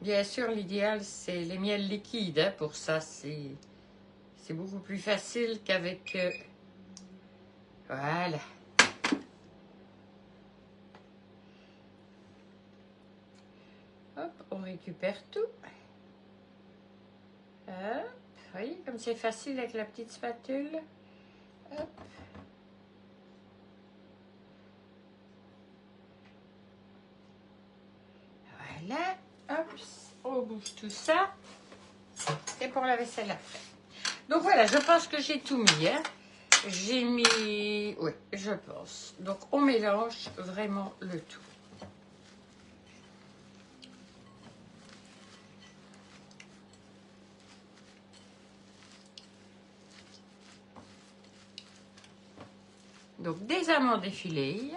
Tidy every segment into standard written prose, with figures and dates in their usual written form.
Bien sûr, l'idéal, c'est les miels liquides. Hein, pour ça, c'est beaucoup plus facile qu'avec... voilà. Hop, on récupère tout. Hop, oui, comme c'est facile avec la petite spatule. Hop. Voilà, hop, on bouge tout ça. Et pour la vaisselle après. Donc voilà, je pense que j'ai tout mis. Hein. J'ai mis... oui, je pense. Donc on mélange vraiment le tout. Donc des amandes effilées,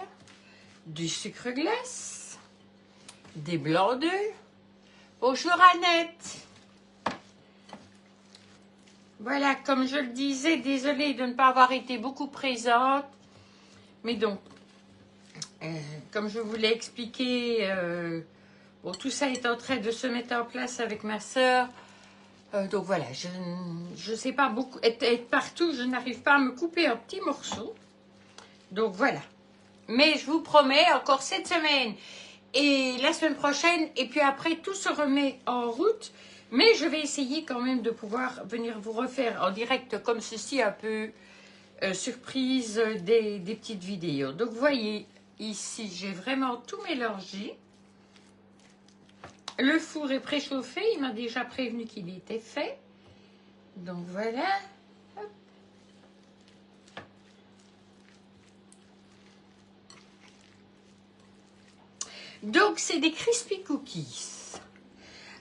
du sucre glace, des blancs d'œufs. Bonjour Annette. Voilà, comme je le disais, désolée de ne pas avoir été beaucoup présente. Mais donc, comme je vous l'ai expliqué, bon, tout ça est en train de se mettre en place avec ma sœur. Donc voilà, je ne sais pas beaucoup être partout, je n'arrive pas à me couper en petits morceaux. Donc voilà. Mais je vous promets, encore cette semaine et la semaine prochaine, et puis après, tout se remet en route. Mais je vais essayer quand même de pouvoir venir vous refaire en direct comme ceci, un peu surprise, des petites vidéos. Donc vous voyez, ici, j'ai vraiment tout mélangé. Le four est préchauffé, il m'a déjà prévenu qu'il était fait. Donc voilà. Hop. Donc c'est des crispy cookies.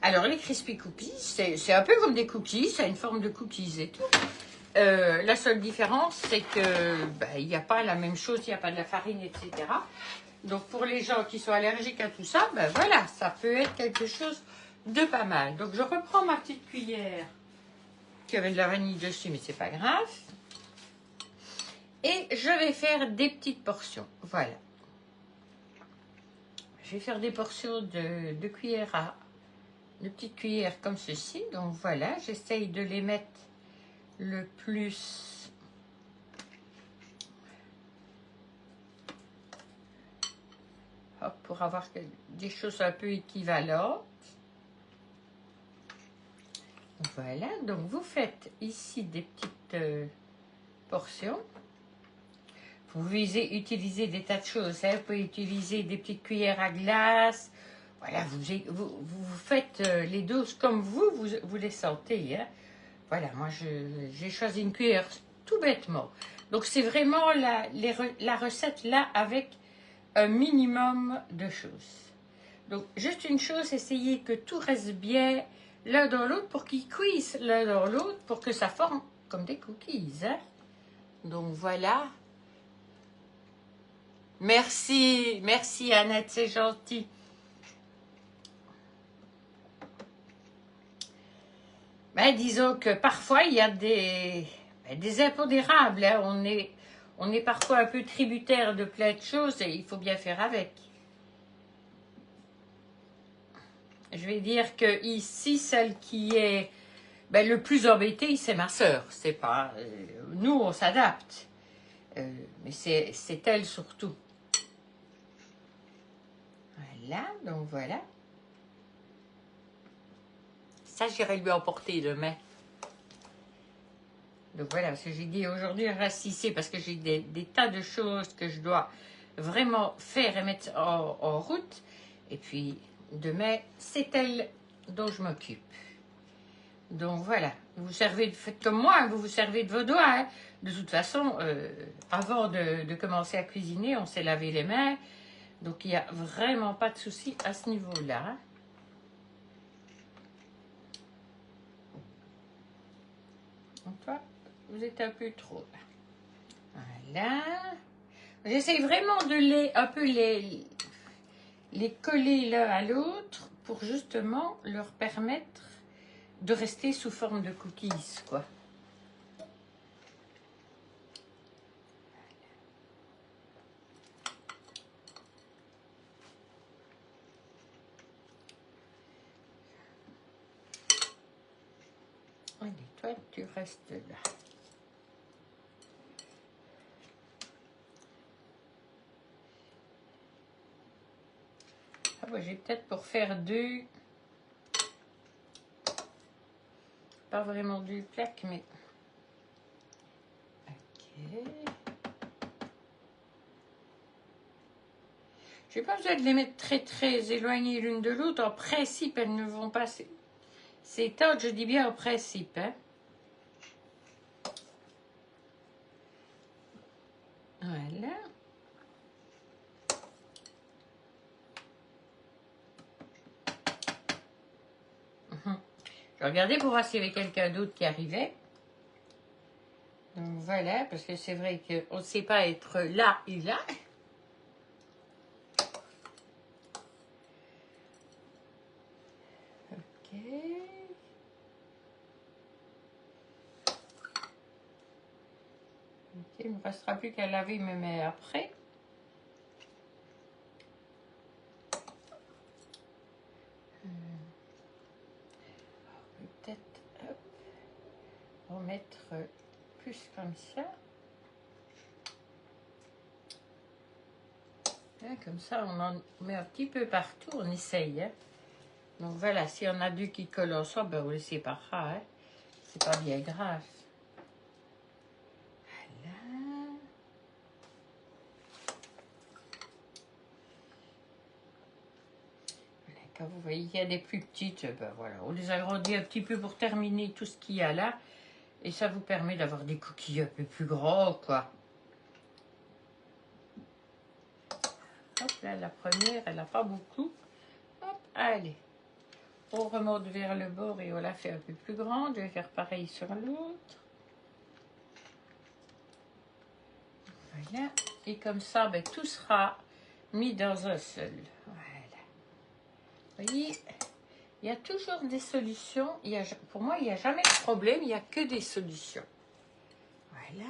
Alors les crispy cookies, c'est un peu comme des cookies, ça a une forme de cookies et tout. La seule différence, c'est que il n'y a pas la même chose, il n'y a pas de la farine, etc. Donc pour les gens qui sont allergiques à tout ça, voilà, ça peut être quelque chose de pas mal. Donc je reprends ma petite cuillère qui avait de la vanille dessus, mais c'est pas grave. Et je vais faire des petites portions. Voilà. Je vais faire des portions de cuillère à... de petites cuillères comme ceci. Donc voilà, j'essaye de les mettre le plus... hop, pour avoir des choses un peu équivalentes. Voilà, donc vous faites ici des petites portions. Vous pouvez utiliser des tas de choses. Hein. Vous pouvez utiliser des petites cuillères à glace. Voilà, vous faites les doses comme vous les sentez. Hein. Voilà, moi j'ai choisi une cuillère tout bêtement. Donc c'est vraiment la recette là avec un minimum de choses. Donc juste une chose, essayez que tout reste bien l'un dans l'autre pour qu'ils cuisent l'un dans l'autre pour que ça forme comme des cookies. Hein. Donc voilà. Merci, merci Annette, c'est gentil. Disons que parfois il y a des impondérables. Hein. On est parfois un peu tributaire de plein de choses et il faut bien faire avec. Je vais dire que ici, celle qui est le plus embêtée, c'est ma sœur. C'est pas nous, on s'adapte, mais c'est elle surtout. Voilà, donc voilà. Ça, j'irai lui emporter demain. Donc voilà, parce que j'ai dit aujourd'hui, reste ici parce que j'ai des tas de choses que je dois vraiment faire et mettre en route. Et puis, demain, c'est elle dont je m'occupe. Donc voilà, vous faites comme moi, vous vous servez de vos doigts. Hein. De toute façon, avant de commencer à cuisiner, on s'est lavé les mains. Donc il n'y a vraiment pas de souci à ce niveau-là. Donc toi, vous êtes un peu trop. Voilà. J'essaie vraiment de un peu les coller l'un à l'autre pour justement leur permettre de rester sous forme de cookies, quoi. toi, tu restes là. Ah ouais, j'ai peut-être pour faire deux, pas vraiment deux plaques, mais... Ok. Je n'ai pas besoin de les mettre très éloignées l'une de l'autre. En principe, elles ne vont pas s'étendre. Je dis bien en principe. Hein. Voilà. Je regardais pour voir s'il y avait quelqu'un d'autre qui arrivait. Donc voilà, parce que c'est vrai qu'on ne sait pas être là et là. Ok. Il ne me restera plus qu'à laver mes mains après. Peut-être remettre plus comme ça. Comme ça, on en met un petit peu partout, on essaye. Hein. Donc voilà, s'il y en a deux qui collent ensemble, ben on les séparera. Hein. C'est pas bien grave. Voilà. Quand vous voyez qu'il y a des plus petites, ben voilà, on les agrandit un petit peu pour terminer tout ce qu'il y a là. Et ça vous permet d'avoir des cookies un peu plus grands, quoi. Hop, là, la première, elle n'a pas beaucoup. Hop, allez. On remonte vers le bord et on la fait un peu plus grande. Je vais faire pareil sur l'autre. Voilà. Et comme ça, ben, tout sera mis dans un seul. Voilà. Vous voyez, il y a toujours des solutions. Pour moi, il n'y a jamais de problème. Il n'y a que des solutions. Voilà.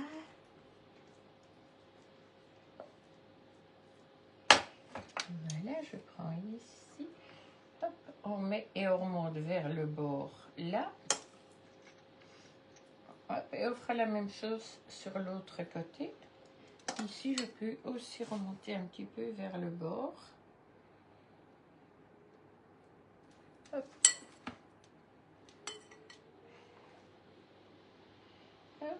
Voilà, je prends ici. Hop, on met et on remonte vers le bord là. Hop, et on fera la même chose sur l'autre côté. Ici, je peux aussi remonter un petit peu vers le bord. Hop. Hop.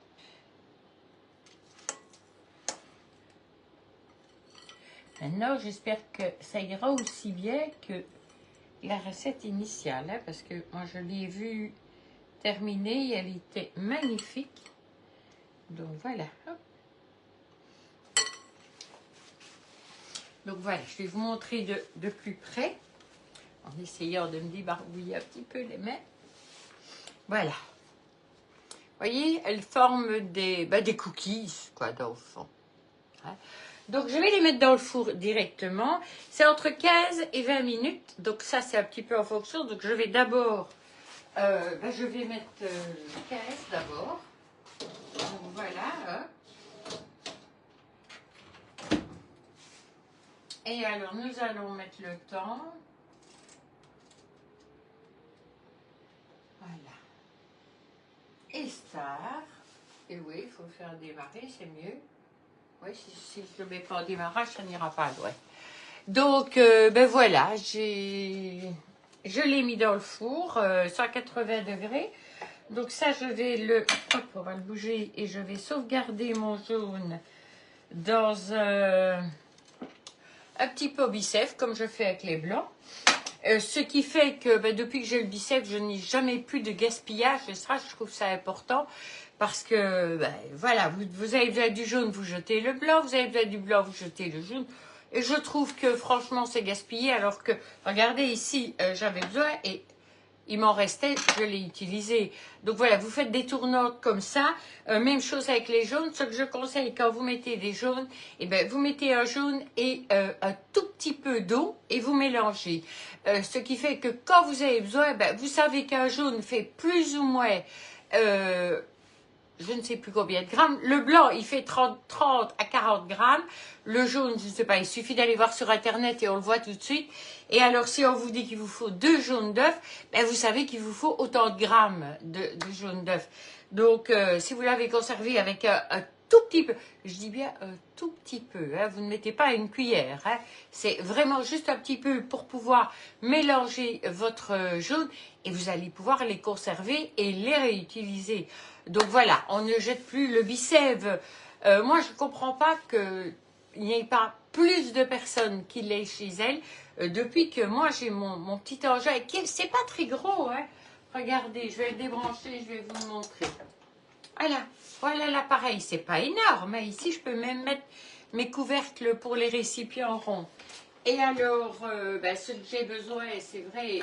Maintenant, j'espère que ça ira aussi bien que la recette initiale, hein, parce que moi, je l'ai vue terminée et elle était magnifique. Donc, voilà. Hop. Donc, voilà, je vais vous montrer de plus près, en essayant de me débarbouiller un petit peu les mains. Voilà. Vous voyez, elles forment des cookies, quoi, dans le fond. Hein. Donc, je vais les mettre dans le four directement. C'est entre 15 et 20 minutes. Donc, ça, c'est un petit peu en fonction. Donc, je vais d'abord... je vais mettre 15 d'abord. Donc, voilà. Hein. Et alors, nous allons mettre le temps. Voilà. Et star. Et oui, il faut le faire démarrer, c'est mieux. Oui, si je ne le mets pas en démarrage, ça n'ira pas loin. Donc, ben voilà, je l'ai mis dans le four, 180 degrés. Donc ça, je vais hop, on va le bouger et je vais sauvegarder mon jaune dans un petit pot bicef, comme je fais avec les blancs. Ce qui fait que ben, depuis que j'ai le bicef, je n'ai jamais plus de gaspillage. Et ça, je trouve ça important. Parce que, ben, voilà, vous avez besoin du jaune, vous jetez le blanc. Vous avez besoin du blanc, vous jetez le jaune. Et je trouve que, franchement, c'est gaspillé. Alors que, regardez, ici, j'avais besoin et il m'en restait, je l'ai utilisé. Donc, voilà, vous faites des tournantes comme ça. Même chose avec les jaunes. Ce que je conseille, quand vous mettez des jaunes, eh ben, vous mettez un jaune et un tout petit peu d'eau et vous mélangez. Ce qui fait que, quand vous avez besoin, ben, vous savez qu'un jaune fait plus ou moins... je ne sais plus combien de grammes. Le blanc, il fait 30 à 40 grammes. Le jaune, je ne sais pas, il suffit d'aller voir sur Internet et on le voit tout de suite. Et alors, si on vous dit qu'il vous faut 2 jaunes d'œufs, ben vous savez qu'il vous faut autant de grammes de jaune d'œuf. Donc, si vous l'avez conservé avec un tout petit peu, je dis bien un tout petit peu, hein, vous ne mettez pas une cuillère, hein, c'est vraiment juste un petit peu pour pouvoir mélanger votre jaune et vous allez pouvoir les conserver et les réutiliser. Donc voilà, on ne jette plus le Bicève. Moi, je ne comprends pas qu'il n'y ait pas plus de personnes qui l'aient chez elles depuis que moi j'ai mon petit engin. C'est pas très gros, hein. Regardez, je vais le débrancher, je vais vous le montrer. Voilà l'appareil, c'est pas énorme. Hein. Ici, je peux même mettre mes couvercles pour les récipients ronds. Et alors, ce que j'ai besoin, c'est vrai,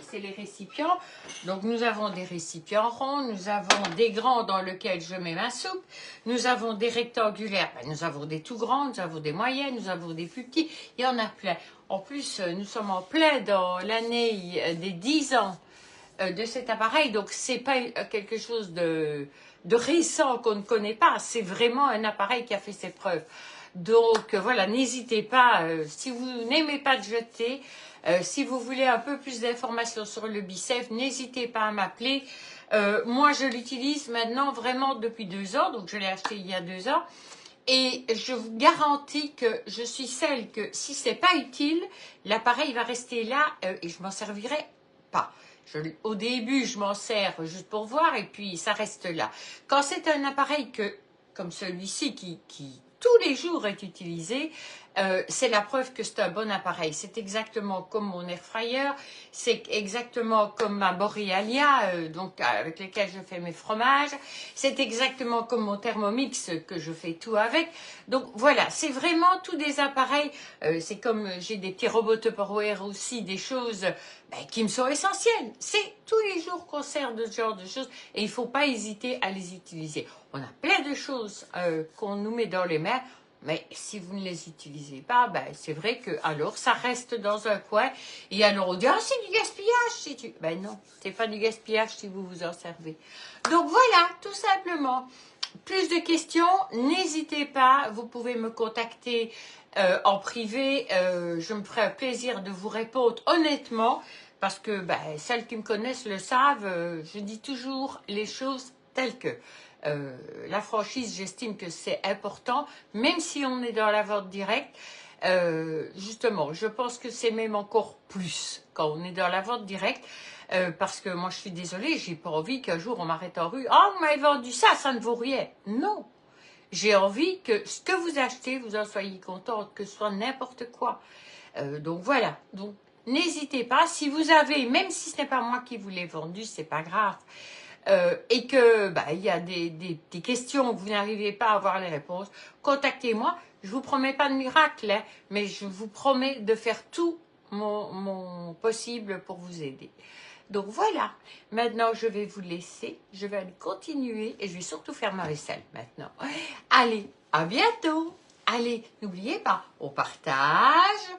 c'est les récipients. Donc, nous avons des récipients ronds, nous avons des grands dans lesquels je mets ma soupe, nous avons des rectangulaires, nous avons des tout grands, nous avons des moyennes, nous avons des plus petits, il y en a plein. En plus, nous sommes en plein dans l'année des 10 ans de cet appareil, donc c'est pas quelque chose de récent qu'on ne connaît pas, c'est vraiment un appareil qui a fait ses preuves. Donc voilà, n'hésitez pas, si vous n'aimez pas de jeter, si vous voulez un peu plus d'informations sur le Bicève, n'hésitez pas à m'appeler. Moi je l'utilise maintenant vraiment depuis 2 ans, donc je l'ai acheté il y a 2 ans. Et je vous garantis que je suis celle que si c'est pas utile, l'appareil va rester là et je m'en servirai pas. Au début, je m'en sers juste pour voir et puis ça reste là. Quand c'est un appareil comme celui-ci qui tous les jours est utilisé, c'est la preuve que c'est un bon appareil. C'est exactement comme mon air fryer, c'est exactement comme ma Borealia, donc avec laquelle je fais mes fromages, c'est exactement comme mon Thermomix que je fais tout avec. Donc voilà, c'est vraiment tous des appareils, c'est comme j'ai des petits robots Tupperware aussi, des choses qui me sont essentielles. C'est tous les jours qu'on sert de ce genre de choses et il ne faut pas hésiter à les utiliser. On a plein de choses qu'on nous met dans les mains, mais si vous ne les utilisez pas, c'est vrai que alors ça reste dans un coin et alors on dit ah c'est du gaspillage si tu... non, c'est pas du gaspillage si vous vous en servez. Donc voilà, tout simplement. Plus de questions, n'hésitez pas, vous pouvez me contacter en privé, je me ferai un plaisir de vous répondre honnêtement, parce que celles qui me connaissent le savent, je dis toujours les choses telles que. La franchise, j'estime que c'est important, même si on est dans la vente directe. Justement, je pense que c'est même encore plus quand on est dans la vente directe. Parce que moi, je suis désolée, j'ai pas envie qu'un jour on m'arrête en rue. « Ah, vous m'avez vendu ça, ça ne vaut rien. » Non, j'ai envie que ce que vous achetez, vous en soyez contente, que ce soit n'importe quoi. Donc voilà, donc n'hésitez pas. Si vous avez, même si ce n'est pas moi qui vous l'ai vendu, c'est pas grave. Et que il y a des questions que vous n'arrivez pas à avoir les réponses, contactez-moi. Je vous promets pas de miracle, hein, mais je vous promets de faire tout mon possible pour vous aider. Donc voilà, maintenant je vais vous laisser, je vais aller continuer et je vais surtout faire ma vaisselle maintenant. Allez, à bientôt. Allez, n'oubliez pas, on partage,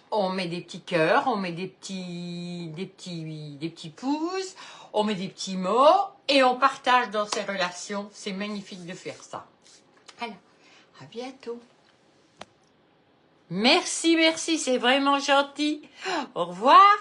on met des petits cœurs, on met des petits pouces, on met des petits mots et on partage dans ces relations. C'est magnifique de faire ça. Alors, à bientôt. Merci, c'est vraiment gentil. Au revoir.